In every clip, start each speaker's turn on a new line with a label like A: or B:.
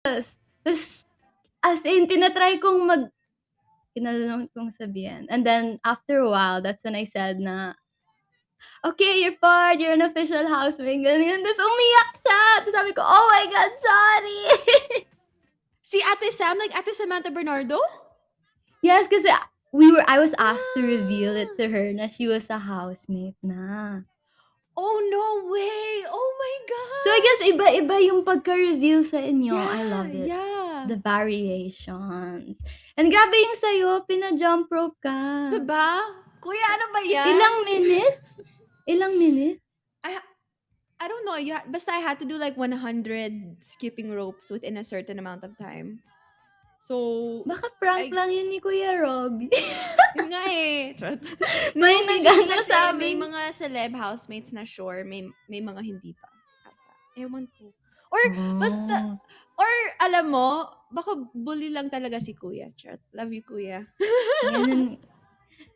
A: Tapos, as in, tinatry kong kinalulungkot kong sabihin. And then, after a while, that's when I said na, okay, you're part, you're an official housemate, ganyan. Tapos umiyak siya. Tapos sabi ko, oh my God, sorry.
B: Si Ate Sam, like Ate Samantha Bernardo?
A: Yes, kasi I was asked to reveal it to her na she was a housemate na.
B: Oh, no way! Oh my
A: So I guess
B: gosh!
A: iba-iba yung pagka-reveal sa inyo. I
B: Yeah,
A: love it.
B: yeah.
A: The variations. And grabe yung sa'yo, pina-jump rope ka.
B: Diba? Kuya, ano ba yan?
A: Ilang minutes? Ilang minutes?
B: I don't know. Basta I had to do like 100 skipping ropes within a certain amount of time. So,
A: Baka prank
B: I,
A: lang yun ni Kuya Robbie.
B: yun nga eh. No,
A: May
B: feeling ko
A: nag-ano
B: kasi
A: sa
B: may
A: amin.
B: mga celeb housemates na sure, may mga hindi pa. Ata. Ewan ko. Or, basta, or alam mo, baka bully lang talaga si Kuya. Chat. Love you, Kuya.
A: Ganun.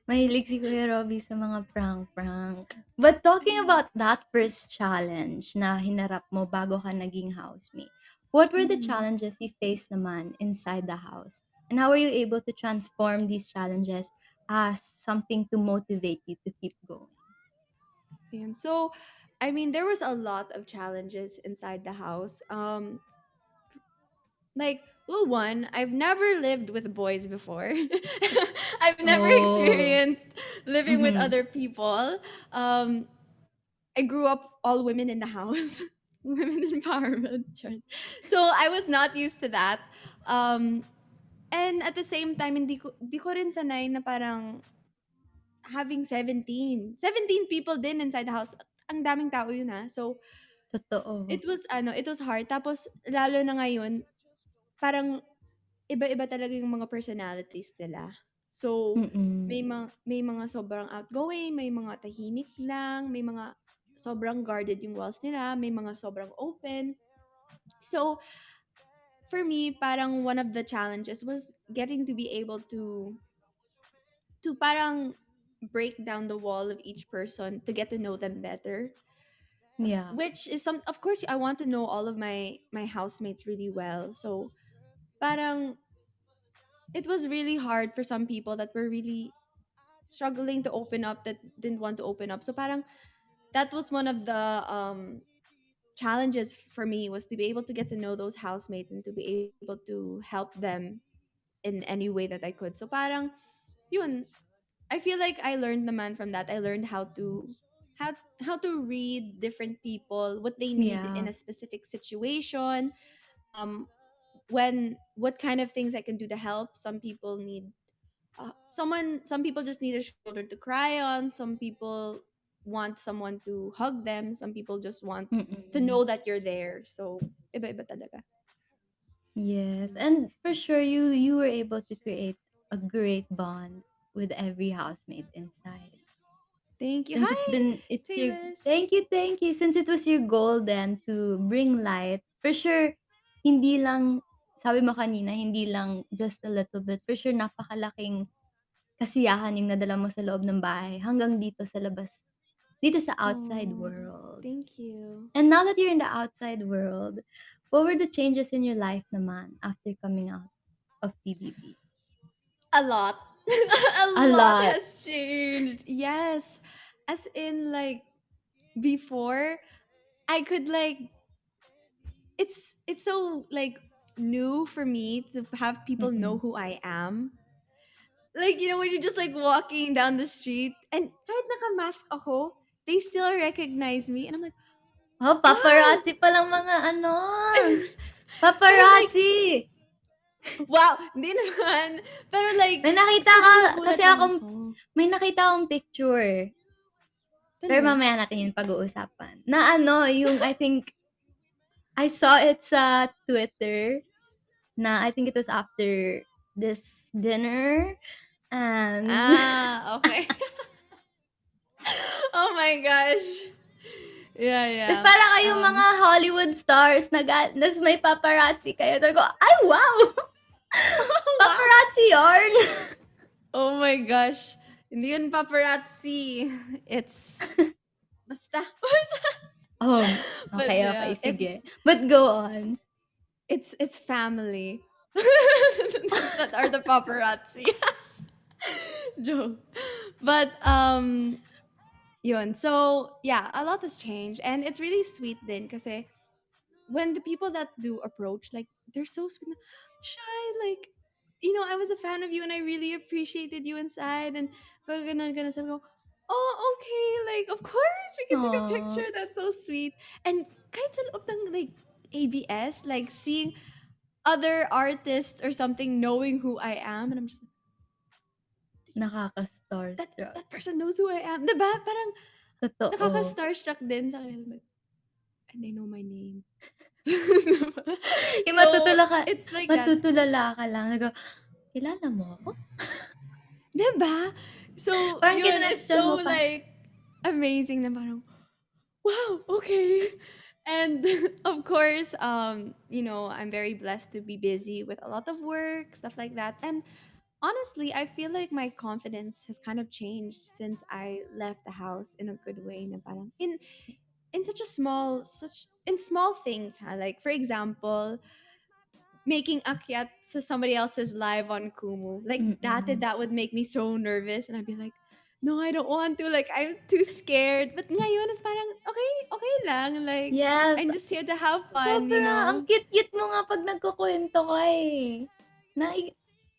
A: Mahilig si Kuya Robbie sa mga prank-prank. But talking about that first challenge na hinarap mo bago ka naging housemate, what were the challenges you faced naman inside the house? And how were you able to transform these challenges as something to motivate you to keep going?
B: And so, I mean, there was a lot of challenges inside the house. Like, well, one, I've never lived with boys before. I've never
A: Oh.
B: experienced living with
A: Mhm.
B: other people. Um, I grew up all women in the house. Women empowerment. Char. So I was not used to that. Um, and at the same time, di ko rin sanay na parang having 17 people din inside the house. Ang daming tao yun ha. So
A: Totoo.
B: it was hard. Tapos lalo na ngayon, parang iba-iba talaga yung mga personalities nila. So,
A: Mm.
B: may mga sobrang outgoing, may mga tahimik lang, may mga sobrang guarded yung walls nila, may mga sobrang open. So, for me, parang one of the challenges was getting to be able to parang break down the wall of each person to get to know them better.
A: Yeah.
B: Which is some of course I want to know all of my housemates really well. So, parang it was really hard for some people that were really struggling to open up, that didn't want to open up. So parang that was one of the challenges for me, was to be able to get to know those housemates and to be able to help them in any way that I could. So parang yun, I feel like I learned naman from that. I learned how how to read different people, what they need in
A: Yeah.
B: a specific situation. Um, when what kind of things I can do to help. Some people need some people just need a shoulder to cry on. Some people want someone to hug them. Some people just want to
A: Mm.
B: know that you're there. So iba-iba talaga.
A: Yes, and for sure you were able to create a great bond with every housemate inside.
B: Thank you.
A: Since
B: Hi,
A: it's your
B: Taylors.
A: thank you. Since it was your goal then to bring light, for sure, hindi lang, sabi mo kanina, hindi lang just a little bit. For sure, napakalaking kasiyahan yung nadala mo sa loob ng bahay hanggang dito sa labas, dito sa outside
B: Oh,
A: world.
B: thank you.
A: And now that you're in the outside world, what were the changes in your life naman after coming out of PBB?
B: A lot. A
A: A
B: lot
A: lot.
B: has changed. Yes. As in like before, I could like it's so like new for me to have people know
A: Mm.
B: who I am. Like, you know, when you're just like walking down the street and kahit naka-mask ako, they still recognize me. And I'm like,
A: Oh,
B: wow!
A: paparazzi palang mga ano,
B: Pero like,
A: paparazzi.
B: wow! Hindi naman. Pero like,
A: May nakita ka
B: sobrang nagulat
A: kasi
B: lang
A: akong
B: ako.
A: may nakita akong picture, pero
B: Talaga?
A: mamaya natin yun pag-uusapan, na ano, yung I think I saw it sa Twitter na I think it was after this dinner and
B: Ah, okay. Oh my gosh. Yeah,
A: tas
B: yeah.
A: para kayong mga Hollywood stars tas may paparazzi kayo. Sabi ko, "Ay, wow!
B: Wow!
A: Paparazzi yarn!"
B: Oh my gosh. Hindi yun paparazzi. It's, basta.
A: Oh,
B: But
A: okay,
B: yeah,
A: sige.
B: it's
A: But go on.
B: It's family that are the paparazzi. Joke. But yun. So yeah, a lot has changed, and it's really sweet then kasi when the people that do approach, like they're so sweet, shy, like I was a fan of you and I really appreciated you inside, and gonna say, go, oh okay, like of course we can take a
A: Aw,
B: picture. That's so sweet. And kahit sa loob ng like ABS, like seeing other artists or something knowing who I am, and I'm just that
A: nakaka-starstruck.
B: that person knows who I am, diba? Parang
A: Totoo.
B: nakaka-starstruck din sa kanila, like, and they know my name.
A: Yung
B: So it's like that.
A: matutulala ka lang, sabi ko, "Kilala mo ako?"
B: 'Di ba? So,
A: Parang
B: yun, it's
A: kinwestiyon mo
B: so
A: pa.
B: like amazing na parang, wow, okay. And of course, I'm very blessed to be busy with a lot of work, stuff like that. And honestly, I feel like my confidence has kind of changed since I left the house in a good way. Na parang in such in small things, ha? Like for example, making akyat to somebody else's live on Kumu. Like
A: Mm.
B: that would make me so nervous and I'd be like, no, I don't want to. Like I'm too scared. But ngayon it's parang okay, okay lang. Like
A: Yes,
B: I'm just here to have fun, you
A: sobra. Ang
B: know.
A: cute-cute mo nga 'pag nagkukuwento ka, eh. Nai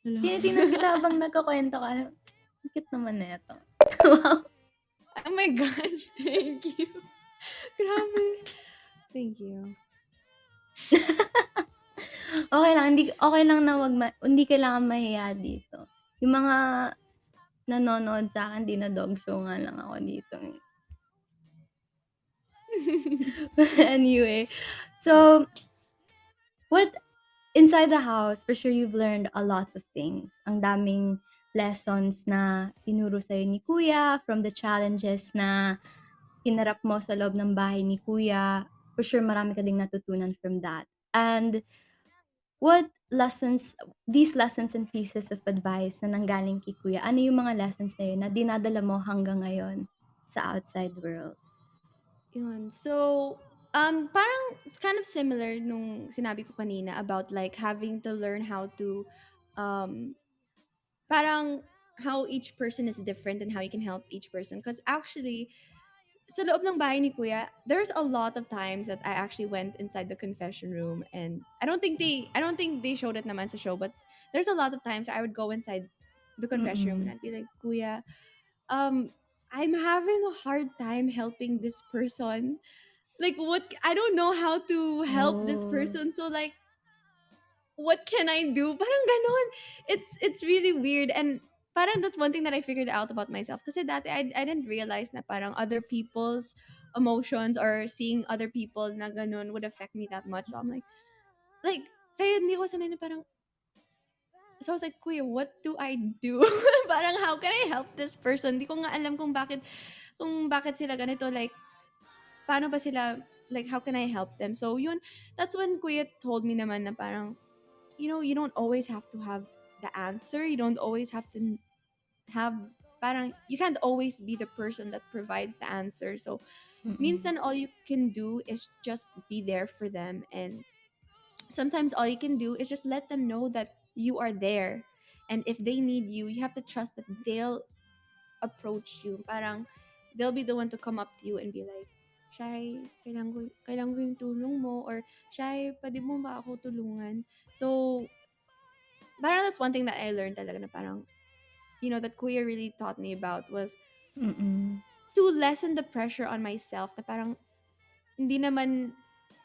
B: Hello.
A: tinitingnan kita habang nagkukuwento ka, ang cute naman nito. Wow.
B: Oh my gosh, thank you. Grabe. Thank you.
A: Okey lang, okey lang na hindi kailangan mahiya dito. Yung mga nanonood sa'kin dino-dog show nga lang ako dito, eh. Anyway, so what inside the house, for sure you've learned a lot of things. Ang daming lessons na tinuro sa'yo ni kuya, from the challenges na hinarap mo sa loob ng bahay ni kuya. For sure marami ka ding natutunan from that. And what lessons, these lessons and pieces of advice na nanggaling kay kuya, ano yung mga lessons na yun na dinadala mo hanggang ngayon sa outside world?
B: Yun. So, parang it's kind of similar nung sinabi ko kanina about like having to learn how to um parang how each person is different and how you can help each person. Because actually, sa loob ng bahay ni Kuya, there's a lot of times that I actually went inside the confession room, and I don't think they showed it naman sa show, but there's a lot of times I would go inside the confession room and
A: Mm.
B: I'd be like, Kuya, um, I'm having a hard time helping this person. Like what I don't know how to help this
A: Oh,
B: person. So like what can I do? Parang ganon. It's really weird, and parang that's one thing that I figured out about myself. Kasi dati I didn't realize na parang other people's emotions or seeing other people na ganon would affect me that much. So I'm like kaya hindi ko sanay na parang so I was like, Kuya, what do I do? Parang how can I help this person? Di ko nga alam kung bakit sila ganito, like paano ba sila, like how can I help them? So yun, that's when Kuya told me naman na parang you don't always have to have the answer. You don't always have to have parang you can't always be the person that provides the answer. So
A: mm.
B: minsan all you can do is just be there for them, and sometimes all you can do is just let them know that you are there. And if they need you, you have to trust that they'll approach you. Parang they'll be the one to come up to you and be like, Shy, kailangan ko yung tulong mo, or Shy, pwede mo ba ako tulungan? So parang that's one thing that I learned talaga na parang, that Kuya really taught me about was
A: Mm.
B: to lessen the pressure on myself na parang hindi naman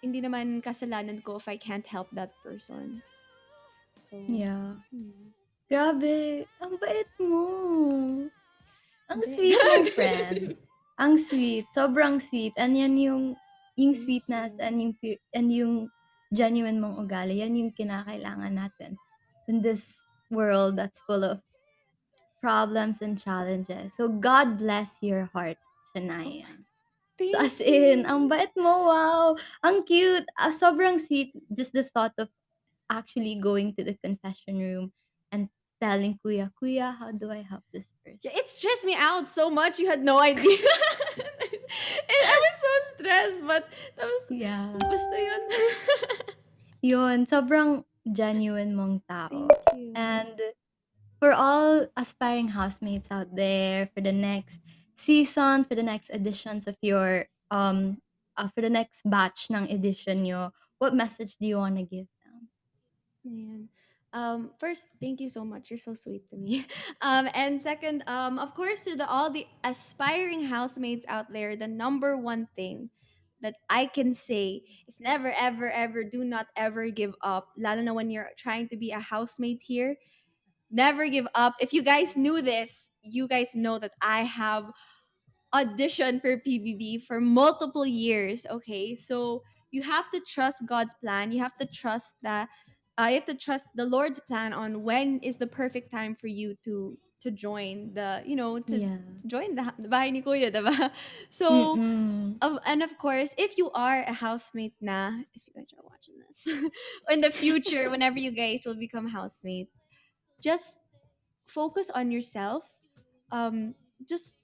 B: hindi naman kasalanan ko if I can't help that person. So,
A: Yeah.
B: hmm.
A: Grabe, ang bait mo. Ang
B: Hindi.
A: sweet mong friend. Ang sweet, sobrang sweet. And yan yung
B: Thank
A: sweetness
B: you.
A: and yung genuine mong ugali, yan yung kinakailangan natin in this world that's full of problems and challenges. So God bless your heart,
B: Oh,
A: Shanaia. So
B: thank
A: as in, ang
B: you.
A: bait mo, wow! Ang cute, sobrang sweet. Just the thought of actually going to the confession room and telling kuya, "Kuya, how do I help this
B: Yeah,
A: person?"
B: it stressed me out so much. You had no idea. And I was so stressed, but that was
A: Yeah.
B: basta yun.
A: Yun, sobrang genuine mong tao.
B: Thank you.
A: And for all aspiring housemates out there, for the next seasons, for the next editions of your for the next batch ng edition nyo, what message do you wanna give them?
B: Ayan. First, thank you so much. You're so sweet to me. And second, of course, to all the aspiring housemates out there, the number one thing that I can say is never, ever, ever, do not ever give up. Lalo na when you're trying to be a housemate here, never give up. If you guys knew this, you guys know that I have auditioned for PBB for multiple years. Okay, so you have to trust God's plan. You have to trust that. You have to trust the Lord's plan on when is the perfect time for you to join the
A: Yeah.
B: to join the bahay ni Kuya, diba? So
A: Mm.
B: and of course, if you are a housemate na, if you guys are watching this in the future, whenever you guys will become housemates, just focus on yourself. Just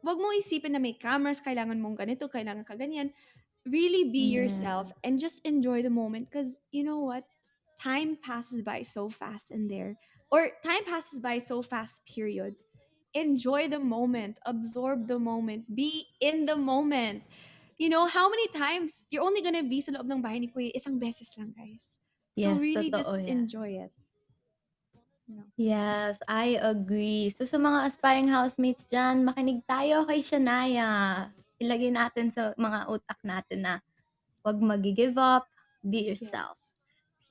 B: wag mo isipin na may cameras, kailangan mong ganito, kailangan ka ganyan. Really be
A: Yeah.
B: yourself and just enjoy the moment because you know what? Time passes by so fast in there. Or time passes by so fast, period. Enjoy the moment, absorb the moment, be in the moment. You know, how many times you're only gonna be sa loob ng bahay ni Kuya isang beses lang, guys. So
A: Yes,
B: really
A: totoo
B: just
A: yan.
B: enjoy it. You know?
A: Yes, I agree. So sa mga aspiring housemates diyan, makinig tayo kay Shanaia. Ilagay natin sa mga utak natin na 'wag magi-give up, be
B: Yes.
A: yourself.
B: Yes.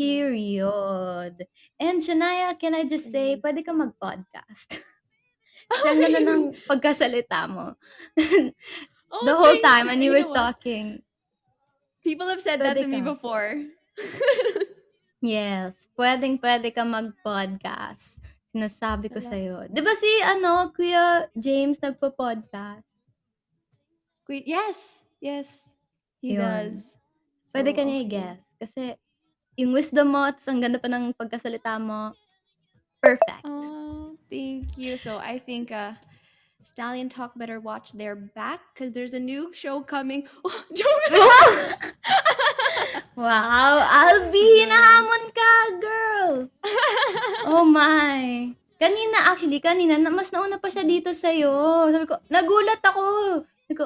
A: Period. And Shanaia, can I just say,
B: Agree.
A: pwede kang mag-podcast. Kasi
B: Oh,
A: ang ganda
B: really?
A: ng pagkasalita mo. The
B: Oh,
A: whole
B: thank
A: time
B: you.
A: when you
B: You
A: were
B: know what?
A: talking,
B: People have said that
A: pwede
B: to me
A: ka.
B: before.
A: Yes, puwedeng-puwede kang mag-podcast. Sinasabi ko
B: Hala.
A: sa'yo. 'Di ba si ano, Kuya James nagpo-podcast?
B: Yes. Yes. He
A: 'Yun,
B: does.
A: puwede ka
B: So,
A: niya
B: okay.
A: i-guest kasi yung wisdom mo ta's ang ganda pa ng pagkasalita mo, perfect.
B: Oh, thank you. So, I think Stallion Talk better watch their back because there's a new show coming. Oh, joke!
A: Wow! Wow, Albie,
B: Joke.
A: hinahamon ka, girl! Oh my! Kanina actually, kanina na mas nauna pa siya dito sa'yo. Sabi ko nagulat ako,